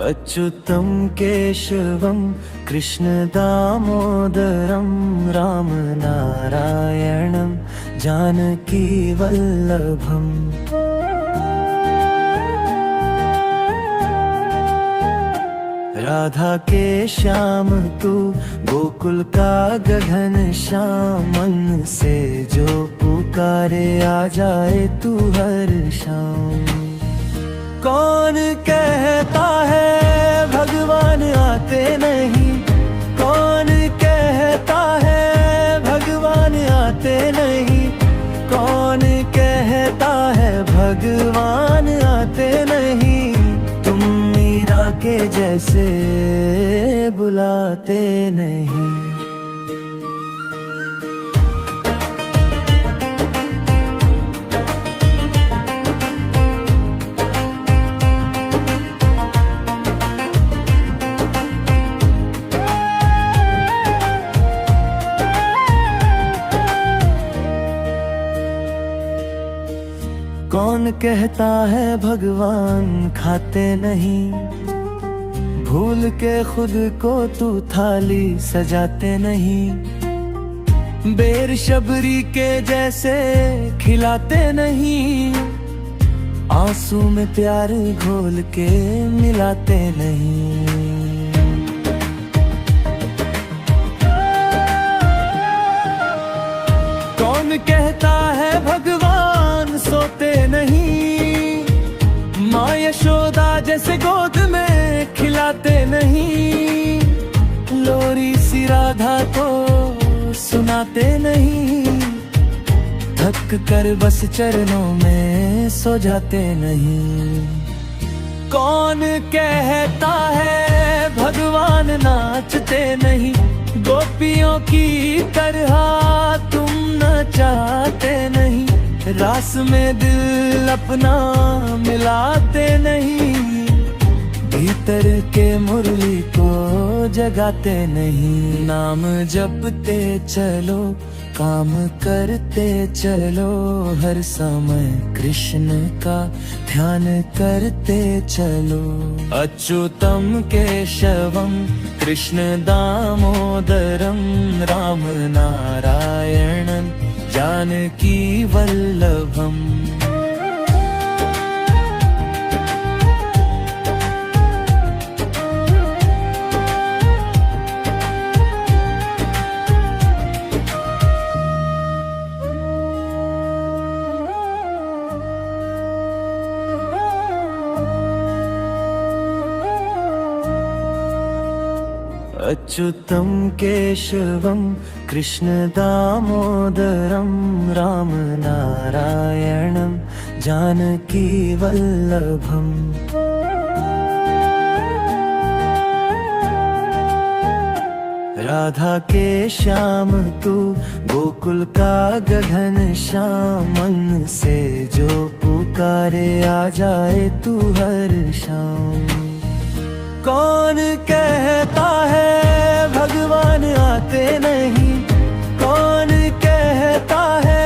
अच्युतं केशवं कृष्णदामोदरं रामनारायणं जानकीवल्लभम्। राधा के श्याम तू गोकुल का गगन श्याम, मन से जो पुकारे आ जाए तू हर शाम। कौन कहता है भगवान आते नहीं, कौन कहता है भगवान आते नहीं, कौन कहता है भगवान आते नहीं। तुम मीरा के जैसे बुलाते नहीं। कौन कहता है भगवान खाते नहीं, भूल के खुद को तू थाली सजाते नहीं। बेर शबरी के जैसे खिलाते नहीं, आंसू में प्यार घोल के मिलाते नहीं। कौन कहता है भगवान सोते नहीं, माँ यशोदा जैसे गोद में खिलाते नहीं। लोरी सी राधा को सुनाते नहीं, थक कर बस चरणों में सो जाते नहीं। कौन कहता है भगवान नाचते नहीं, गोपियों की तरह तुम नचाते नहीं। रास में दिल अपना मिलाते नहीं, भीतर के मुरली को जगाते नहीं। नाम जपते चलो काम करते चलो, हर समय कृष्ण का ध्यान करते चलो। अच्युतं केशवं कृष्ण दामोदरं रामनारायणं जानकीवल्लभम्। अच्युतं केशवं कृष्ण दामोदरं रामनारायणं जानकीवल्लभम्। राधा के श्याम तू गोकुल का गगन श्याम, मन से जो पुकारे आ जाए तू हर शाम। कौन कहता है भगवान आते नहीं, कौन कहता है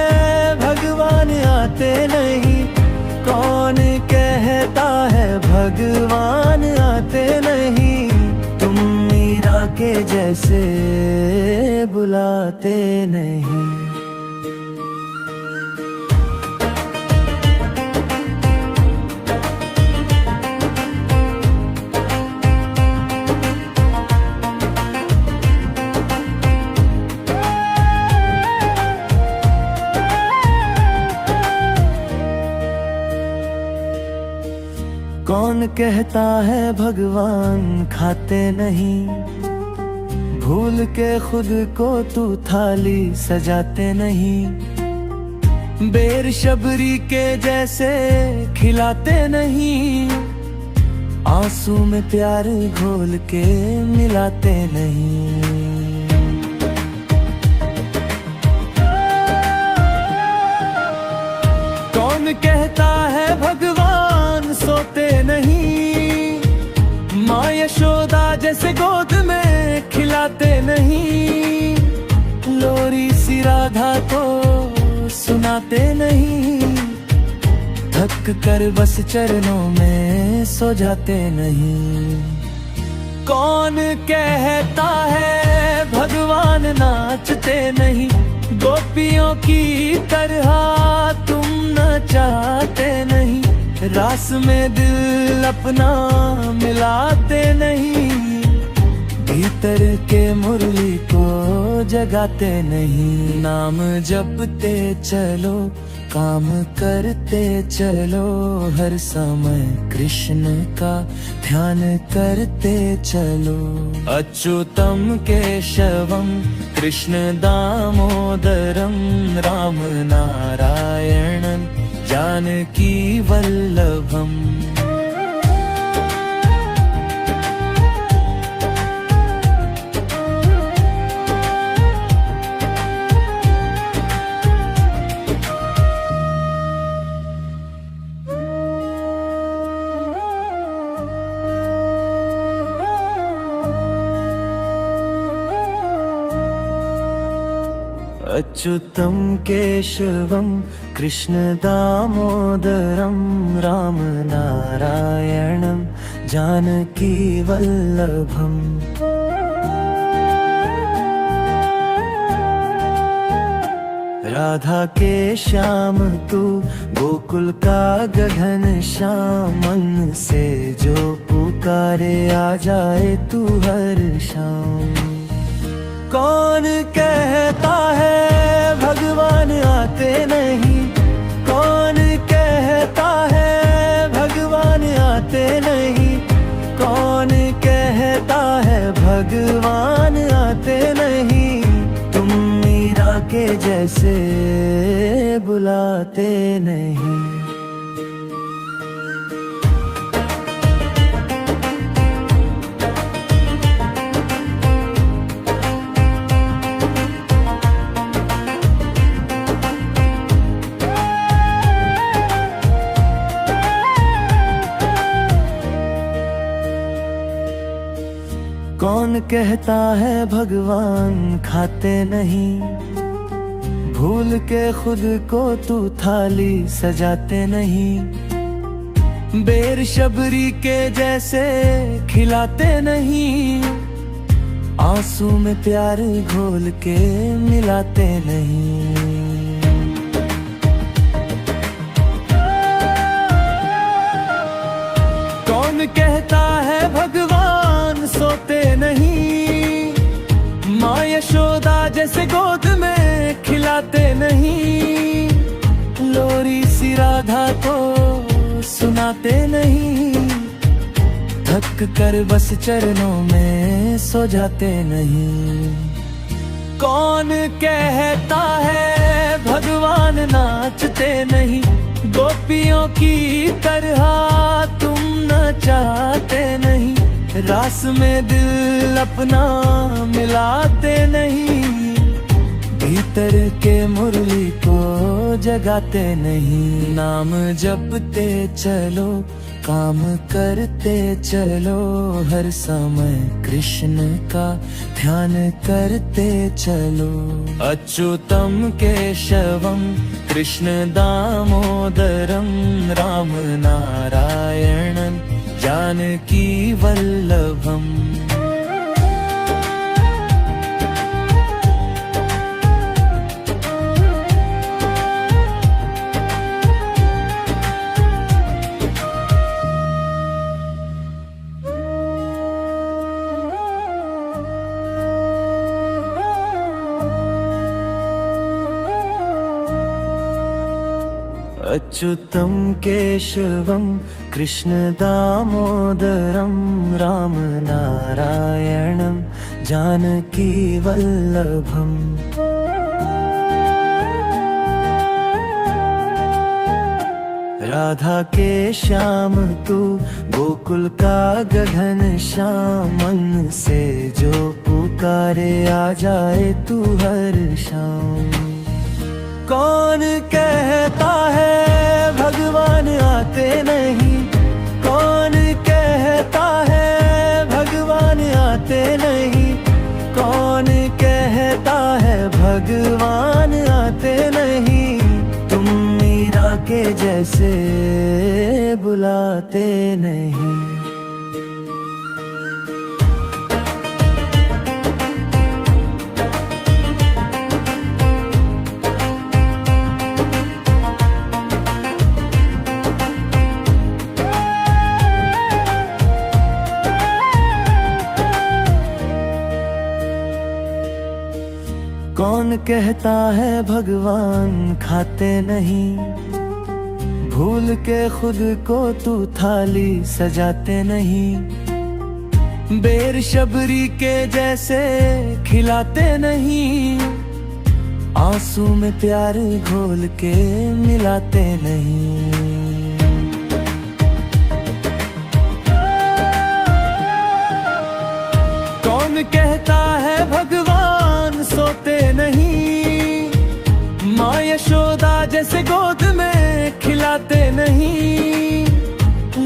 भगवान आते नहीं, कौन कहता है भगवान आते नहीं। तुम मीरा के जैसे बुलाते नहीं। कौन कहता है भगवान खाते नहीं, भूल के खुद को तू थाली सजाते नहीं। बेर शबरी के जैसे खिलाते नहीं, आंसू में प्यार घोल के मिलाते नहीं। कौन कहता है भगवान सोते नहीं, माँ यशोदा जैसे गोद में खिलाते नहीं। लोरी सी राधा को सुनाते नहीं, थक कर बस चरणों में सो जाते नहीं। कौन कहता है भगवान नाचते नहीं, गोपियों की तरह तुम न चाहते नहीं, रास में दिल अपना मिलाते नहीं, भीतर के मुरली को जगाते नहीं। नाम जपते चलो, काम करते चलो, हर समय कृष्ण का ध्यान करते चलो। अच्युतम केशवम कृष्ण दामोदरम, राम नारायणन जानकी वल्लभम। अच्युतम केशवम कृष्ण दामोदरम, राम नारायणम जानकी वल्लभम। राधा के श्याम तू, गोकुल का गगन श्याम, मन से जो पुकारे आ जाए तू हर शाम। कौन कहता है भगवान आते नहीं, कौन कहता है भगवान आते नहीं, कौन कहता है भगवान आते नहीं, तुम मीरा के जैसे बुलाते नहीं। कौन कहता है भगवान खाते नहीं, भूल के खुद को तू थाली सजाते नहीं, बेर शबरी के जैसे खिलाते नहीं, आंसू में प्यार घोल के मिलाते नहीं। कौन कहता है भगवान सोते नहीं, माँ यशोदा जैसे गोद में खिलाते नहीं, लोरी सी राधा को सुनाते नहीं, थक कर बस चरणों में सो जाते नहीं। कौन कहता है भगवान नाचते नहीं, गोपियों की तरह तुम न चाहते नहीं, रास में दिल अपना मिलाते नहीं, भीतर के मुरली को जगाते नहीं। नाम जपते चलो, काम करते चलो, हर समय कृष्ण का ध्यान करते चलो। अच्युतम केशवम कृष्ण दामोदरम, राम नारायणन जानकी वल्लभम। अच्युतम केशवम कृष्ण दामोदरम, राम नारायणम जानकी वल्लभम। राधा के श्याम तू, गोकुल का गगन श्याम, मन से जो पुकारे आ जाए तू हर शाम। कौन कहता है भगवान आते नहीं, कौन कहता है भगवान आते नहीं, कौन कहता है भगवान आते नहीं, तुम मीरा के जैसे बुलाते नहीं। कौन कहता है भगवान खाते नहीं, भूल के खुद को तू थाली सजाते नहीं। बेर शबरी के जैसे खिलाते नहीं, आंसू में प्यार घोल के मिलाते नहीं। कौन कहता है भगवान सोते नहीं, माँ यशोदा जैसे गोद में खिलाते नहीं।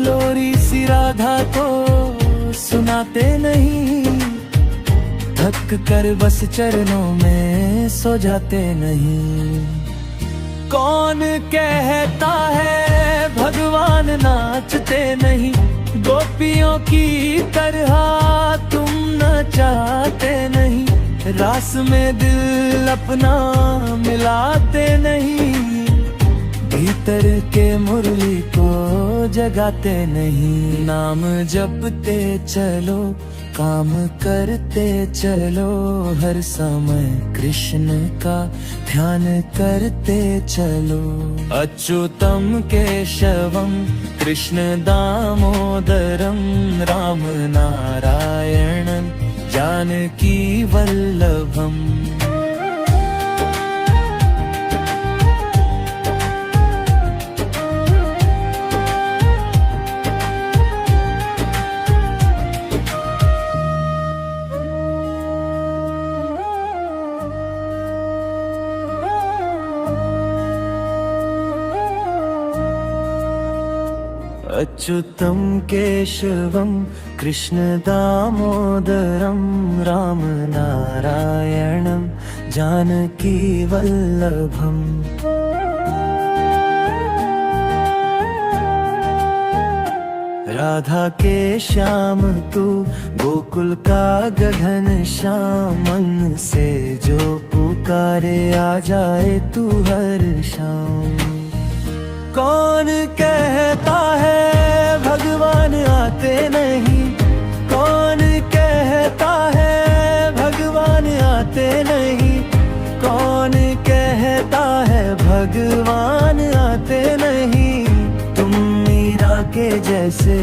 लोरी सी राधा को सुनाते नहीं, थक कर बस चरणों में सो जाते नहीं। कौन कहता है भगवान नाचते नहीं, गोपियों की तरह तुम न चाहते नहीं। रास में दिल अपना मिलाते नहीं, भीतर के मुरली को जगाते नहीं। नाम जपते चलो, काम करते चलो, हर समय कृष्ण का ध्यान करते चलो। अच्युतम केशवम कृष्ण दामोदरम, राम नारायणं जानकी वल्लभम। अच्युतम केशवम कृष्ण दामोदरम, राम नारायणं जानकी वल्लभम। राधा के श्याम तू गोकुल का गगन श्याम, मन से जो पुकारे आ जाए तू हर शाम। कौन कहता है भगवान आते नहीं, कौन कहता है भगवान आते नहीं। कौन कहता है भगवान आते नहीं, तुम मीरा के जैसे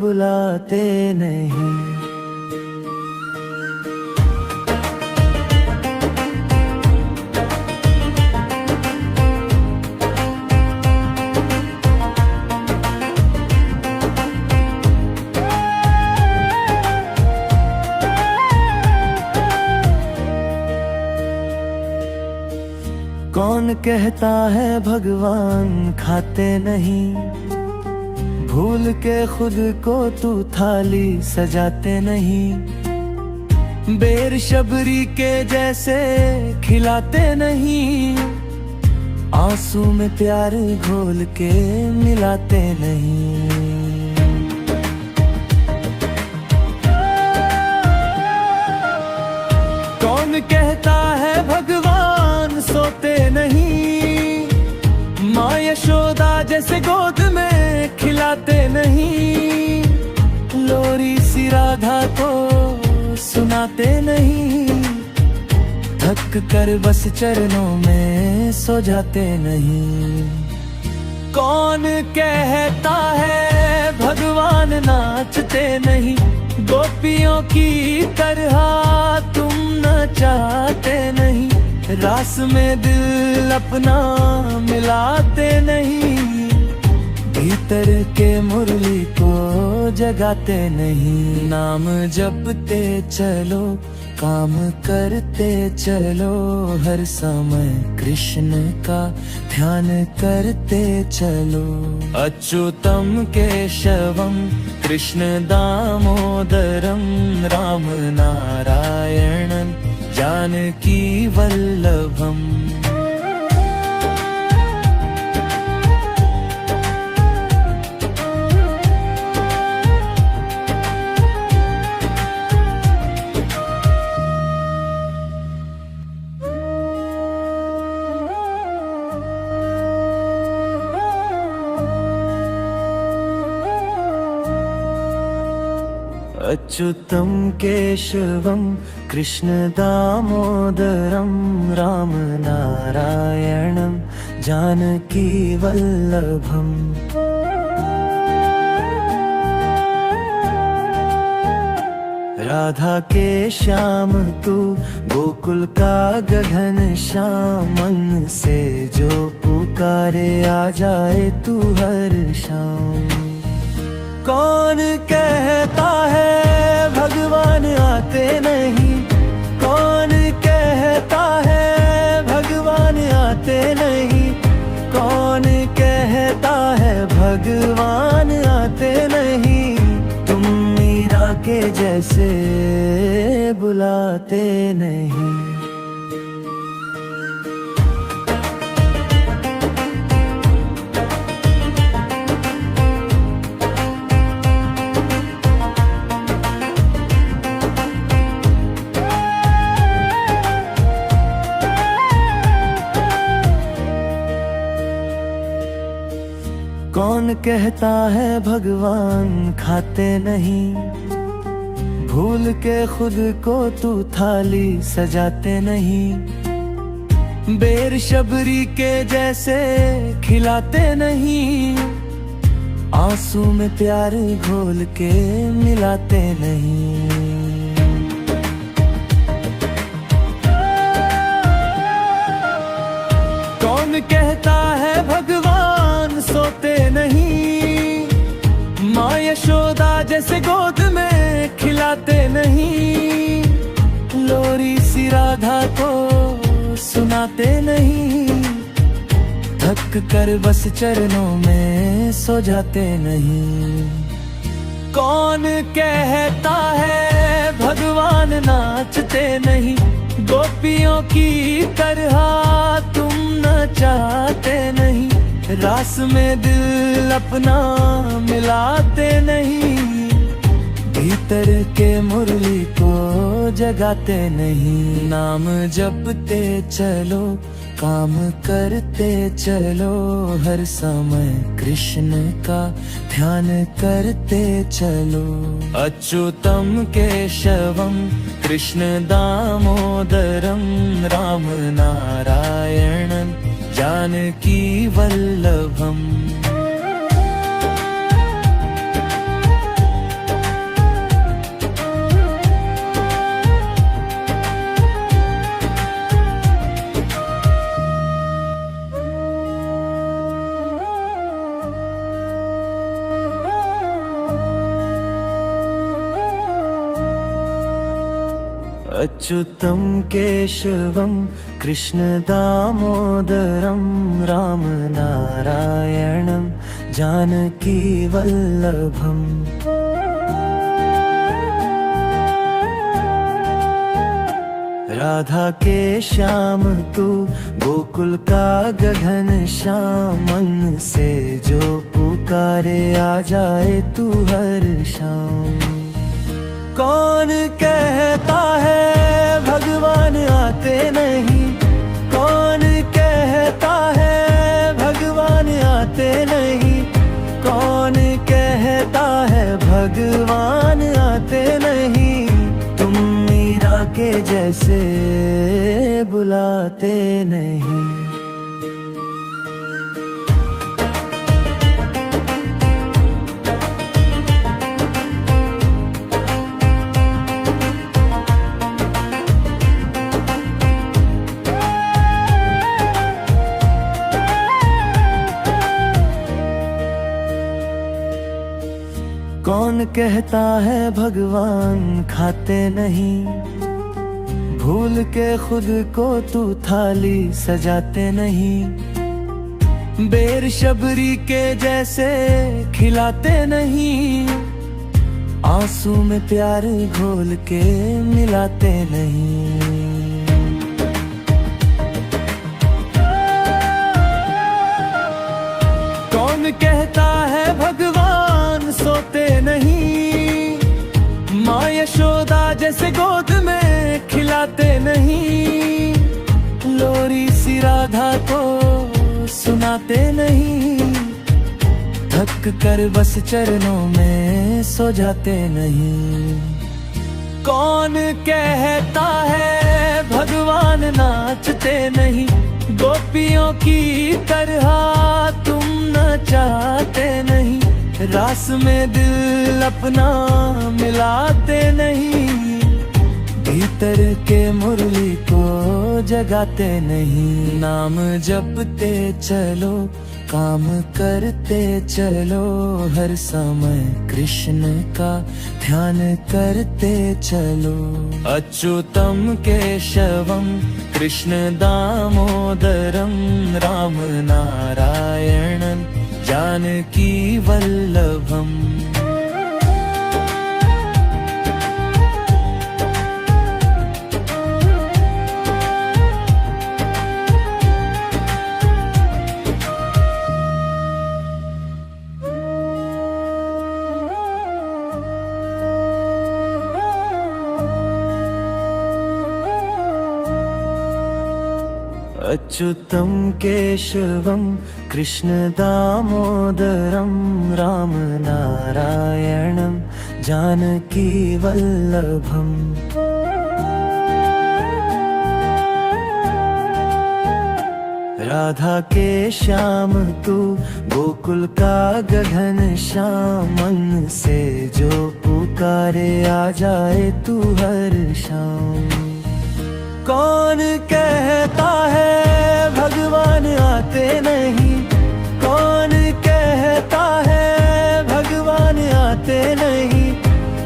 बुलाते नहीं। कौन कहता है भगवान खाते नहीं, भूल के खुद को तू थाली सजाते नहीं। बेर शबरी के जैसे खिलाते नहीं, आंसू में प्यार घोल के मिलाते नहीं। कौन कहता है भगवान सोते नहीं, माँ यशोदा जैसे गोद में खिलाते नहीं। लोरी सी राधा को सुनाते नहीं, थक कर बस चरणों में सो जाते नहीं। कौन कहता है भगवान नाचते नहीं, गोपियों की तरह तुम न चाहते नहीं। रास में दिल अपना मिलाते नहीं, भीतर के मुरली को जगाते नहीं। नाम जपते चलो, काम करते चलो, हर समय कृष्ण का ध्यान करते चलो। अच्युतम केशवम कृष्ण दामोदरम, राम नारायणं जानकी वल्लभम। अच्युतं केशवं कृष्णदामोदरं रामनारायणं जानकीवल्लभम् राधा के श्याम तू गोकुल का गगन श्याम मन से जो पुकारे आ जाए तू हर शाम। कौन कहता है भगवान आते नहीं, कौन कहता है भगवान आते नहीं, कौन कहता है भगवान आते नहीं, तुम मीरा के जैसे बुलाते नहीं। कौन कहता है भगवान खाते नहीं, भूल के खुद को तू थाली सजाते नहीं, बेर शबरी के जैसे खिलाते नहीं, आंसू में प्यार घोल के मिलाते नहीं। कौन कहता है भगवान सोते नहीं, माँ यशोदा जैसे गोद में खिलाते नहीं, लोरी सी राधा को सुनाते नहीं, थक कर बस चरणों में सो जाते नहीं। कौन कहता है भगवान नाचते नहीं, गोपियों की तरह तुम नचाते नहीं, रास में दिल अपना मिलाते नहीं, भीतर के मुरली को जगाते नहीं। नाम जपते चलो काम करते चलो, हर समय कृष्ण का ध्यान करते चलो। अच्युतं केशवं कृष्ण दामोदरं राम नारायणं जानकी वल्लभम्। अच्युतं केशवं कृष्ण दामोदरं राम नारायणं जानकी वल्लभम्। राधा के श्याम तू गोकुल का गगन श्याम मन से जो पुकारे आ जाए तू हर शाम। कौन कहता है भगवान आते नहीं, कौन कहता है भगवान आते नहीं, कौन कहता है भगवान आते नहीं, तुम मीरा के जैसे बुलाते नहीं। कौन कहता है भगवान खाते नहीं, भूल के खुद को तू थाली सजाते नहीं, बेर शबरी के जैसे खिलाते नहीं, आंसू में प्यार घोल के मिलाते नहीं। कौन कहता है भगवान सोते नहीं, माँ यशोदा जैसे गोद में खिलाते नहीं, लोरी सी राधा को सुनाते नहीं, थक कर बस चरणों में सो जाते नहीं। कौन कहता है भगवान नाचते नहीं, गोपियों की तरह तुम न चाहते नहीं। रास में दिल अपना मिलाते नहीं, भीतर के मुरली को जगाते नहीं। नाम जपते चलो, काम करते चलो, हर समय कृष्ण का ध्यान करते चलो। अच्युतम केशवम कृष्ण दामोदरम, राम नारायणन जानकी वल्लभम। अच्युतम केशवम कृष्ण दामोदरम, राम नारायणम जानकी वल्लभम। राधा के श्याम तू, गोकुल का गगन श्याम, मन से जो पुकारे आ जाए तू हर शाम। कौन कहता है भगवान आते नहीं, कौन कहता है भगवान आते नहीं,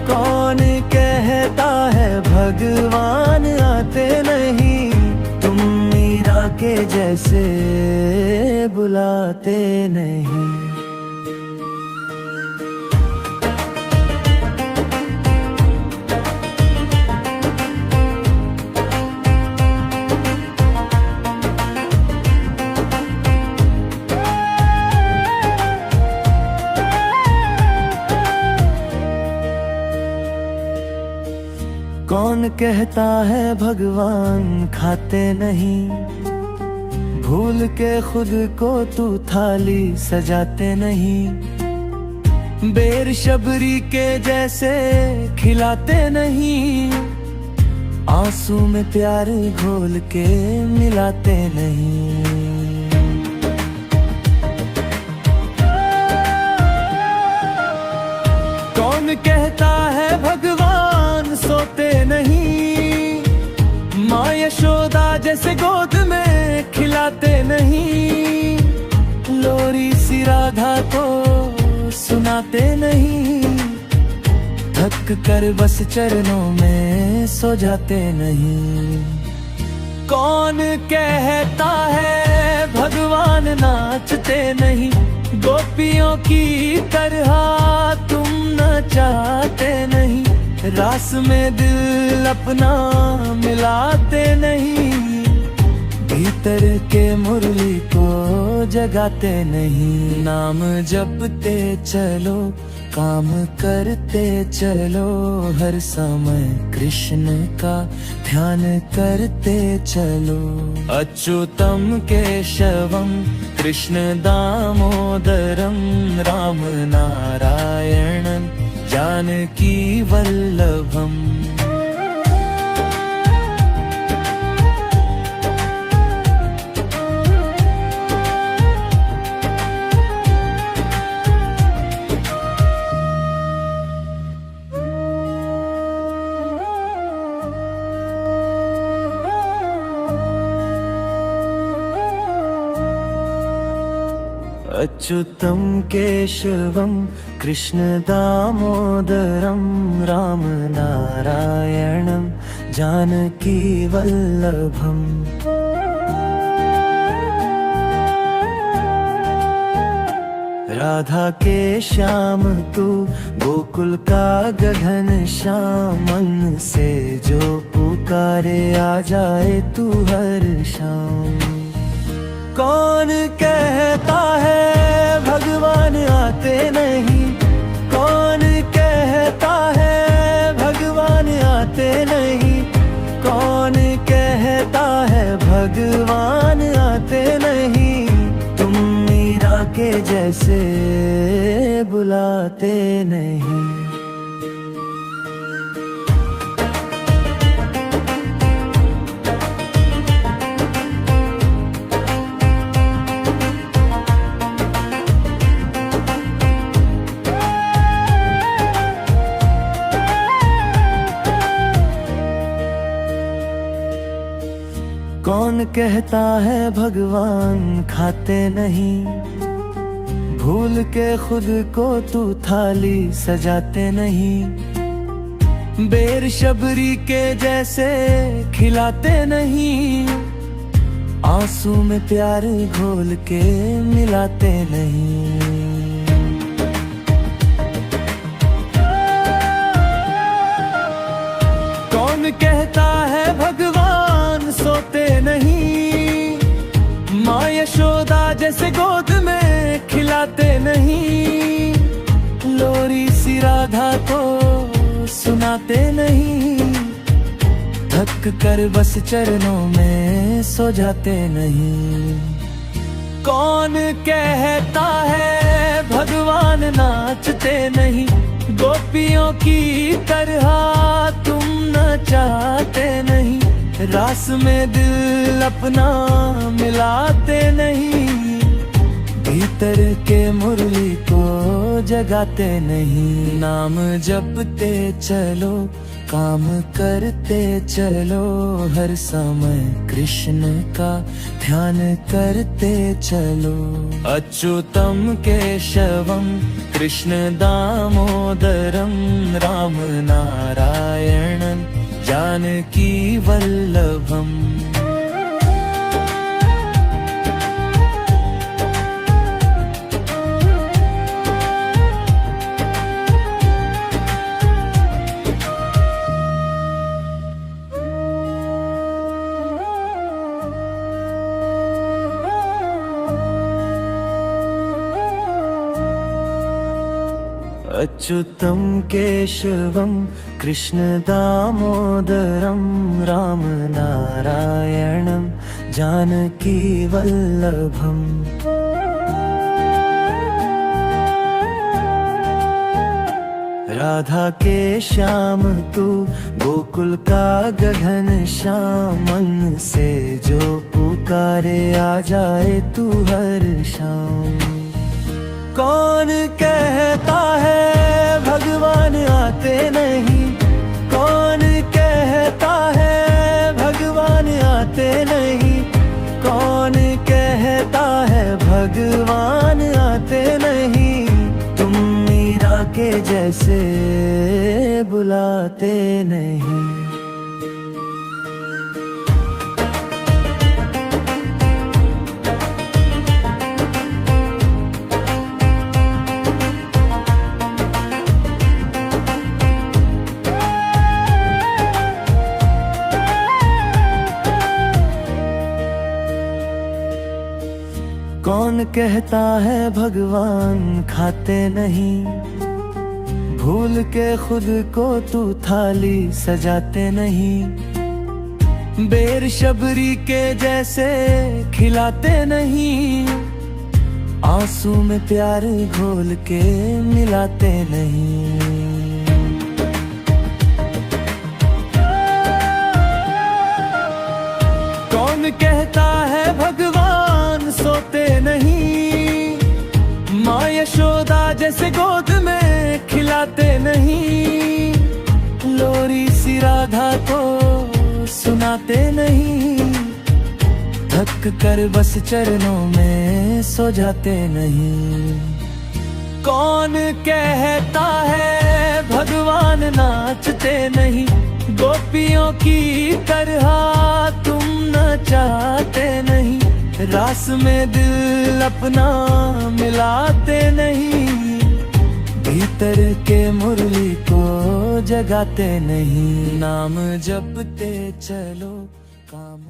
कौन कहता है भगवान आते नहीं। तुम मीरा के जैसे बुलाते नहीं। कौन कहता है भगवान खाते नहीं, भूल के खुद को तू थाली सजाते नहीं। बेर शबरी के जैसे खिलाते नहीं, आंसू में प्यार घोल के मिलाते नहीं। कौन कहता है भगवान सोते नहीं, माँ यशोदा जैसे गोद में खिलाते नहीं। लोरी सी राधा को सुनाते नहीं, थक कर बस चरणों में सो जाते नहीं। कौन कहता है भगवान नाचते नहीं, गोपियों की तरह तुम न चाहते नहीं। रास में दिल अपना मिलाते नहीं, भीतर के मुरली को जगाते नहीं। नाम जपते चलो, काम करते चलो, हर समय कृष्ण का ध्यान करते चलो। अच्युतम केशवम कृष्ण दामोदरम, राम नारायणन जानकी वल्लभम। अच्युतम केशवम कृष्ण दामोदरम, राम नारायणम जानकी वल्लभम। राधा के श्याम तू, गोकुल का गगन श्याम, मन से जो पुकारे आ जाए तू हर शाम। कौन कहता है भगवान आते नहीं, कौन कहता है भगवान आते नहीं, कौन कहता है भगवान आते नहीं। तुम मीरा के जैसे बुलाते नहीं। कौन कहता है भगवान खाते नहीं, भूल के खुद को तू थाली सजाते नहीं। बेर शबरी के जैसे खिलाते नहीं, आंसू में प्यार घोल के मिलाते नहीं। कौन कहता है भगवान सोते नहीं, माँ यशोदा जैसे गोद में खिलाते नहीं। लोरी सी राधा को सुनाते नहीं, थक कर बस चरणों में सो जाते नहीं। कौन कहता है भगवान नाचते नहीं, गोपियों की तरह तुम नचाते नहीं। रास में दिल अपना मिलाते नहीं, भीतर के मुरली को जगाते नहीं। नाम जपते चलो, काम करते चलो, हर समय कृष्ण का ध्यान करते चलो। अच्युतम केशवम कृष्ण दामोदरम, राम नारायणन जानकी वल्लभम। अच्युतम केशवम कृष्ण दामोदरम, राम नारायणम जानकी वल्लभम। राधा के श्याम तू गोकुल का गगन श्याम, मन से जो पुकारे आ जाए तू हर शाम। कौन कहता है भगवान आते नहीं, कौन कहता है भगवान आते नहीं। कौन कहता है भगवान आते नहीं, तुम मीरा के जैसे बुलाते नहीं। कौन कहता है भगवान खाते नहीं, भूल के खुद को तू थाली सजाते नहीं। बेर शबरी के जैसे खिलाते नहीं, आंसू में प्यार घोल के मिलाते नहीं। कौन कहता है भगवान सोते नहीं, माँ यशोदा जैसे गोद में खिलाते नहीं। लोरी सी राधा को सुनाते नहीं, थक कर बस चरणों में सो जाते नहीं। कौन कहता है भगवान नाचते नहीं, गोपियों की तरह तुम नचाते नहीं। रास में दिल अपना मिलाते नहीं, भीतर के मुरली को जगाते नहीं। नाम जपते चलो, काम